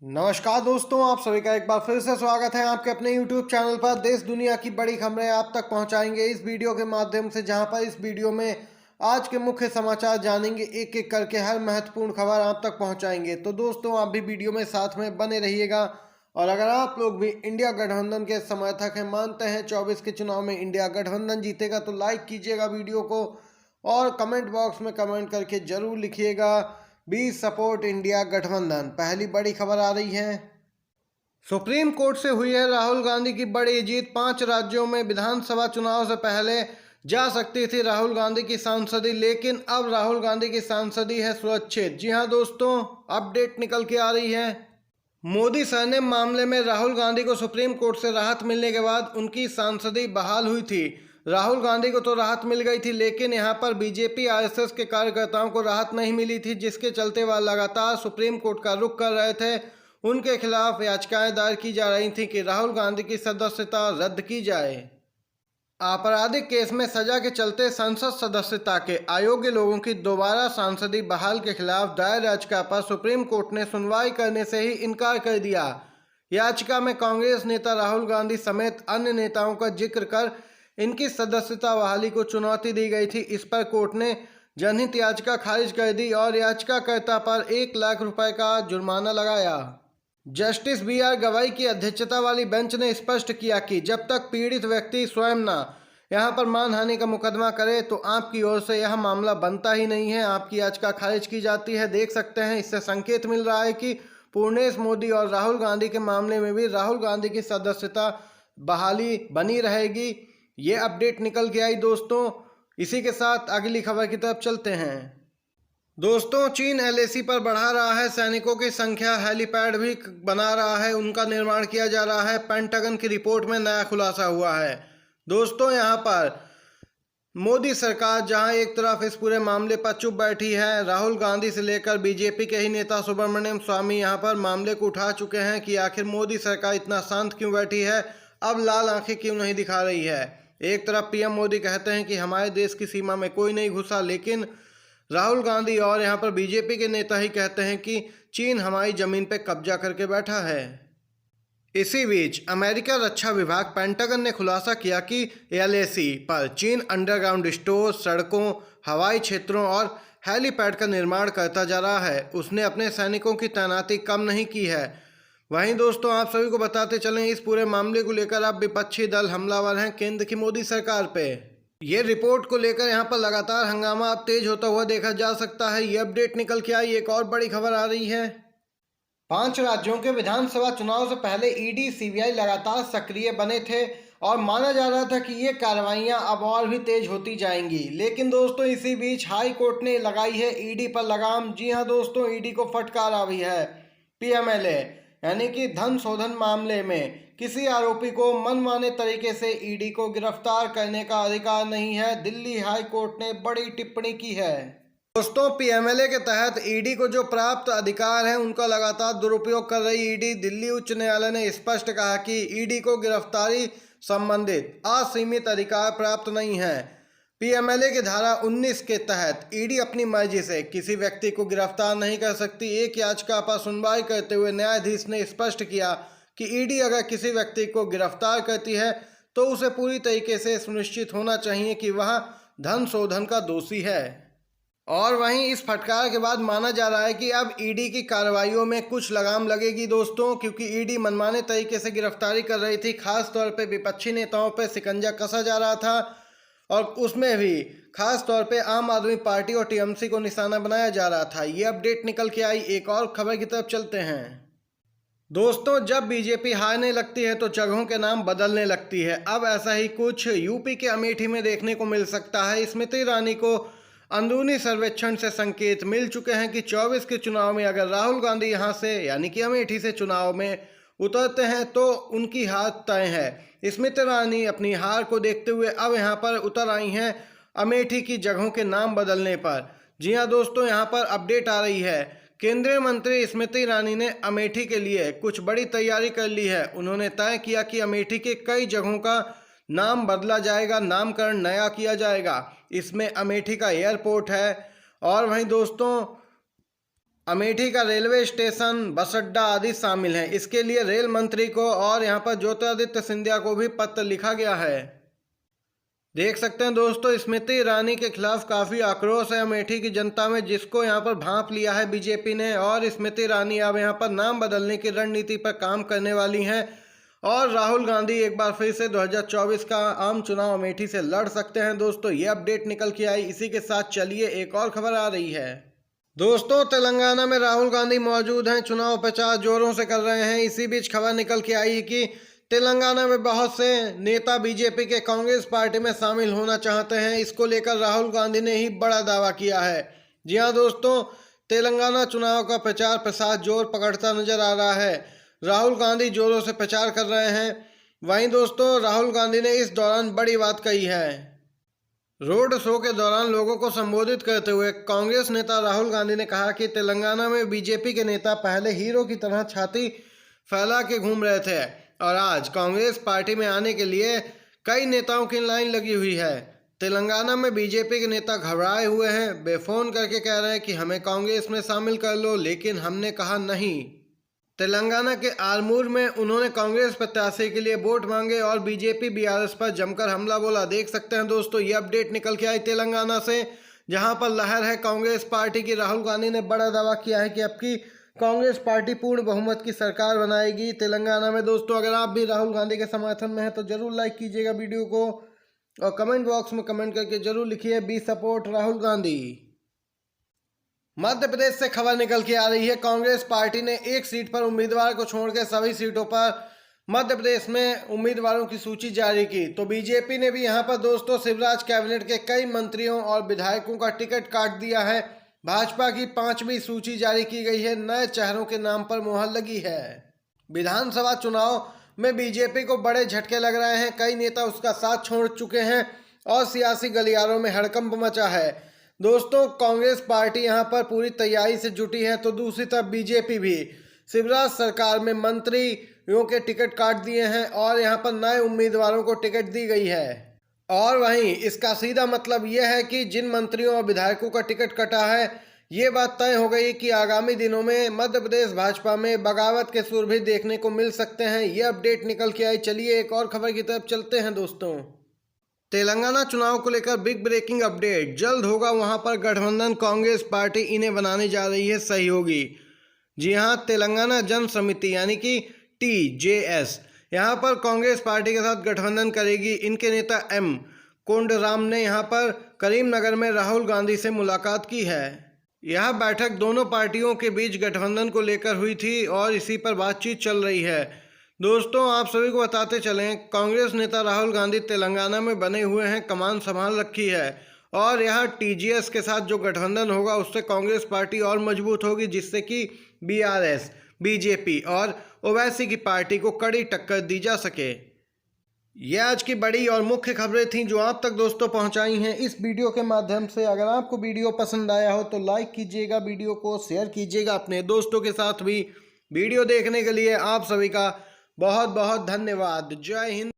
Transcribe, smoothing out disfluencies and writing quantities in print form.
नमस्कार दोस्तों, आप सभी का एक बार फिर से स्वागत है आपके अपने YouTube चैनल पर। देश दुनिया की बड़ी खबरें आप तक पहुंचाएंगे इस वीडियो के माध्यम से, जहां पर इस वीडियो में आज के मुख्य समाचार जानेंगे। एक एक करके हर महत्वपूर्ण खबर आप तक पहुंचाएंगे। तो दोस्तों, आप भी वीडियो में साथ में बने रहिएगा। और अगर आप लोग भी इंडिया गठबंधन के समर्थक हैं, मानते हैं 24 के चुनाव में इंडिया गठबंधन जीतेगा, तो लाइक कीजिएगा वीडियो को और कमेंट बॉक्स में कमेंट करके जरूर लिखिएगा बी सपोर्ट इंडिया गठबंधन। पहली बड़ी खबर आ रही है, सुप्रीम कोर्ट से हुई है राहुल गांधी की बड़ी जीत। 5 राज्यों में विधानसभा चुनाव से पहले जा सकती थी राहुल गांधी की सांसदी, लेकिन अब राहुल गांधी की सांसदी है सुरक्षित। जी हां दोस्तों, अपडेट निकल के आ रही है। मोदी सरनेम मामले में राहुल गांधी को सुप्रीम कोर्ट से राहत मिलने के बाद उनकी सांसदी बहाल हुई थी। राहुल गांधी को तो राहत मिल गई थी, लेकिन यहां पर बीजेपी आरएसएस के कार्यकर्ताओं को राहत नहीं मिली थी, जिसके चलते वह लगातार सुप्रीम कोर्ट का रुख कर रहे थे। उनके खिलाफ याचिकाएं दायर की जा रही थी कि राहुल गांधी की सदस्यता रद्द की जाए। आपराधिक केस में सजा के चलते संसद सदस्यता के अयोग्य लोगों की दोबारा सांसदी बहाल के खिलाफ दायर याचिका पर सुप्रीम कोर्ट ने सुनवाई करने से ही इनकार कर दिया। याचिका में कांग्रेस नेता राहुल गांधी समेत अन्य नेताओं का जिक्र कर इनकी सदस्यता बहाली को चुनौती दी गई थी। इस पर कोर्ट ने जनहित याचिका खारिज कर दी और याचिकाकर्ता पर 1 लाख रुपए का जुर्माना लगाया। Justice B R. गवाई की अध्यक्षता वाली बेंच ने स्पष्ट किया कि जब तक पीड़ित व्यक्ति स्वयं न यहां पर मानहानि का मुकदमा करे, तो आपकी ओर से यह मामला बनता ही नहीं है, आपकी याचिका खारिज की जाती है। देख सकते हैं, इससे संकेत मिल रहा है कि पूर्णेश मोदी और राहुल गांधी के मामले में भी राहुल गांधी की सदस्यता बहाली बनी रहेगी। ये अपडेट निकल के आई दोस्तों। इसी के साथ अगली खबर की तरफ चलते हैं। दोस्तों, चीन एलएसी पर बढ़ा रहा है सैनिकों की संख्या, हेलीपैड भी बना रहा है, उनका निर्माण किया जा रहा है। पेंटागन की रिपोर्ट में नया खुलासा हुआ है। दोस्तों, यहाँ पर मोदी सरकार जहां एक तरफ इस पूरे मामले पर चुप बैठी है, राहुल गांधी से लेकर बीजेपी के ही नेता सुब्रमण्यम स्वामी यहां पर मामले को उठा चुके हैं कि आखिर मोदी सरकार इतना शांत क्यों बैठी है, अब लाल आंखें क्यों नहीं दिखा रही है। एक तरफ पीएम मोदी कहते हैं कि हमारे देश की सीमा में कोई नहीं घुसा, लेकिन राहुल गांधी और यहां पर बीजेपी के नेता ही कहते हैं कि चीन हमारी जमीन पर कब्जा करके बैठा है। इसी बीच अमेरिका रक्षा विभाग पेंटागन ने खुलासा किया कि एलएसी पर चीन अंडरग्राउंड स्टोर, सड़कों, हवाई क्षेत्रों और हेलीपैड का निर्माण करता जा रहा है। उसने अपने सैनिकों की तैनाती कम नहीं की है। वहीं दोस्तों, आप सभी को बताते चलें, इस पूरे मामले को लेकर अब विपक्षी दल हमलावर हैं केंद्र की मोदी सरकार पे। ये रिपोर्ट को लेकर यहाँ पर लगातार हंगामा अब तेज होता हुआ देखा जा सकता है। ये अपडेट निकल के आई, एक और बड़ी खबर आ रही है। 5 राज्यों के विधानसभा चुनाव से पहले ईडी, सीबीआई लगातार सक्रिय बने थे और माना जा रहा था कि ये कार्रवाइयां अब और भी तेज होती जाएंगी। लेकिन दोस्तों, इसी बीच हाई कोर्ट ने लगाई है ईडी पर लगाम। जी हां दोस्तों, ईडी को फटकार आ रही है। पीएमएलए यानी कि धन शोधन मामले में किसी आरोपी को मनमाने तरीके से ईडी को गिरफ्तार करने का अधिकार नहीं है। दिल्ली हाई कोर्ट ने बड़ी टिप्पणी की है। दोस्तों, पीएमएलए के तहत ईडी को जो प्राप्त अधिकार है, उनका लगातार दुरुपयोग कर रही ईडी। दिल्ली उच्च न्यायालय ने स्पष्ट कहा कि ईडी को गिरफ्तारी संबंधित असीमित अधिकार प्राप्त नहीं है। पीएमएलए की धारा 19 के तहत ईडी अपनी मर्जी से किसी व्यक्ति को गिरफ्तार नहीं कर सकती। एक याचिका पर सुनवाई करते हुए न्यायाधीश ने स्पष्ट किया कि ईडी अगर किसी व्यक्ति को गिरफ्तार करती है, तो उसे पूरी तरीके से सुनिश्चित होना चाहिए कि वह धन शोधन का दोषी है। और वहीं इस फटकार के बाद माना जा रहा है कि अब ईडी की कार्रवाइयों में कुछ लगाम लगेगी दोस्तों, क्योंकि ईडी मनमाने तरीके से गिरफ्तारी कर रही थी। खास तौर पे विपक्षी नेताओं पे शिकंजा कसा जा रहा था और उसमें भी खास तौर पे आम आदमी पार्टी और टीएमसी को निशाना बनाया जा रहा था। ये अपडेट निकल के आई। एक और खबर की तरफ चलते हैं। दोस्तों, जब बीजेपी हारने लगती है तो जगहों के नाम बदलने लगती है। अब ऐसा ही कुछ यूपी के अमेठी में देखने को मिल सकता है। स्मृति ईरानी को अंदरूनी सर्वेक्षण से संकेत मिल चुके हैं कि 24 के चुनाव में अगर राहुल गांधी यहां से यानी कि अमेठी से चुनाव में उतरते हैं, तो उनकी हार तय है। स्मृति ईरानी अपनी हार को देखते हुए अब यहां पर उतर आई हैं अमेठी की जगहों के नाम बदलने पर। जी हां दोस्तों, यहां पर अपडेट आ रही है। केंद्रीय मंत्री स्मृति ईरानी ने अमेठी के लिए कुछ बड़ी तैयारी कर ली है। उन्होंने तय किया कि अमेठी के कई जगहों का नाम बदला जाएगा, नामकरण नया किया जाएगा। इसमें अमेठी का एयरपोर्ट है और वहीं दोस्तों अमेठी का रेलवे स्टेशन, बस अड्डा आदि शामिल हैं। इसके लिए रेल मंत्री को और यहाँ पर ज्योतिरादित्य सिंधिया को भी पत्र लिखा गया है। देख सकते हैं दोस्तों, स्मृति ईरानी के खिलाफ काफी आक्रोश है अमेठी की जनता में, जिसको यहाँ पर भांप लिया है बीजेपी ने। और स्मृति ईरानी अब यहाँ पर नाम बदलने की रणनीति पर काम करने वाली हैं और राहुल गांधी एक बार फिर से 2024 का आम चुनाव अमेठी से लड़ सकते हैं। दोस्तों ये अपडेट निकल के आई। इसी के साथ चलिए एक और खबर आ रही है। दोस्तों तेलंगाना में राहुल गांधी मौजूद हैं, चुनाव प्रचार जोरों से कर रहे हैं। इसी बीच खबर निकल के आई कि तेलंगाना में बहुत से नेता बीजेपी के कांग्रेस पार्टी में शामिल होना चाहते हैं। इसको लेकर राहुल गांधी ने ही बड़ा दावा किया है। जी हां दोस्तों, तेलंगाना चुनाव का प्रचार प्रसार जोर पकड़ता नजर आ रहा है। राहुल गांधी जोरों से प्रचार कर रहे हैं। वहीं दोस्तों राहुल गांधी ने इस दौरान बड़ी बात कही है। रोड शो के दौरान लोगों को संबोधित करते हुए कांग्रेस नेता राहुल गांधी ने कहा कि तेलंगाना में बीजेपी के नेता पहले हीरो की तरह छाती फैला के घूम रहे थे और आज कांग्रेस पार्टी में आने के लिए कई नेताओं की लाइन लगी हुई है। तेलंगाना में बीजेपी के नेता घबराए हुए हैं, बेफोन करके कह रहे हैं कि हमें कांग्रेस में शामिल कर लो, लेकिन हमने कहा नहीं। तेलंगाना के आरमूर में उन्होंने कांग्रेस प्रत्याशी के लिए वोट मांगे और बीजेपी बीआरएस पर जमकर हमला बोला। देख सकते हैं दोस्तों, ये अपडेट निकल के आई तेलंगाना से, जहां पर लहर है कांग्रेस पार्टी की। राहुल गांधी ने बड़ा दावा किया है कि अब की कांग्रेस पार्टी पूर्ण बहुमत की सरकार बनाएगी तेलंगाना में। दोस्तों अगर आप भी राहुल गांधी के समर्थन में हैं तो जरूर लाइक कीजिएगा वीडियो को और कमेंट बॉक्स में कमेंट करके जरूर लिखिए बी सपोर्ट राहुल गांधी। मध्य प्रदेश से खबर निकल के आ रही है। कांग्रेस पार्टी ने एक सीट पर उम्मीदवार को छोड़कर सभी सीटों पर मध्य प्रदेश में उम्मीदवारों की सूची जारी की। तो बीजेपी ने भी यहां पर दोस्तों शिवराज कैबिनेट के कई मंत्रियों और विधायकों का टिकट काट दिया है। भाजपा की 5वीं सूची जारी की गई है। नए चेहरों के नाम पर मुहर लगी है। विधानसभा चुनाव में बीजेपी को बड़े झटके लग रहे हैं। कई नेता उसका साथ छोड़ चुके हैं और सियासी गलियारों में हड़कंप मचा है। दोस्तों कांग्रेस पार्टी यहां पर पूरी तैयारी से जुटी है, तो दूसरी तरफ बीजेपी भी शिवराज सरकार में मंत्रियों के टिकट काट दिए हैं और यहां पर नए उम्मीदवारों को टिकट दी गई है। और वहीं इसका सीधा मतलब यह है कि जिन मंत्रियों और विधायकों का टिकट कटा है, ये बात तय हो गई कि आगामी दिनों में मध्य प्रदेश भाजपा में बगावत के सुर भी देखने को मिल सकते हैं। ये अपडेट निकल के आई। चलिए एक और खबर की तरफ चलते हैं दोस्तों। तेलंगाना चुनाव को लेकर बिग ब्रेकिंग अपडेट। जल्द होगा वहां पर गठबंधन, कांग्रेस पार्टी इन्हें बनाने जा रही है सहयोगी। जी हां, तेलंगाना जन समिति यानी कि TJS यहाँ पर कांग्रेस पार्टी के साथ गठबंधन करेगी। इनके नेता M कोंडराम ने यहाँ पर करीमनगर में राहुल गांधी से मुलाकात की है। यह बैठक दोनों पार्टियों के बीच गठबंधन को लेकर हुई थी और इसी पर बातचीत चल रही है। दोस्तों आप सभी को बताते चलें, कांग्रेस नेता राहुल गांधी तेलंगाना में बने हुए हैं, कमान संभाल रखी है और यह TJS के साथ जो गठबंधन होगा उससे कांग्रेस पार्टी और मजबूत होगी, जिससे कि BRS, बीजेपी और ओवैसी की पार्टी को कड़ी टक्कर दी जा सके। यह आज की बड़ी और मुख्य खबरें थीं जो आप तक दोस्तों पहुंचाई हैं इस वीडियो के माध्यम से। अगर आपको वीडियो पसंद आया हो तो लाइक कीजिएगा, वीडियो को शेयर कीजिएगा अपने दोस्तों के साथ भी। वीडियो देखने के लिए आप सभी का बहुत बहुत धन्यवाद। जय हिंद।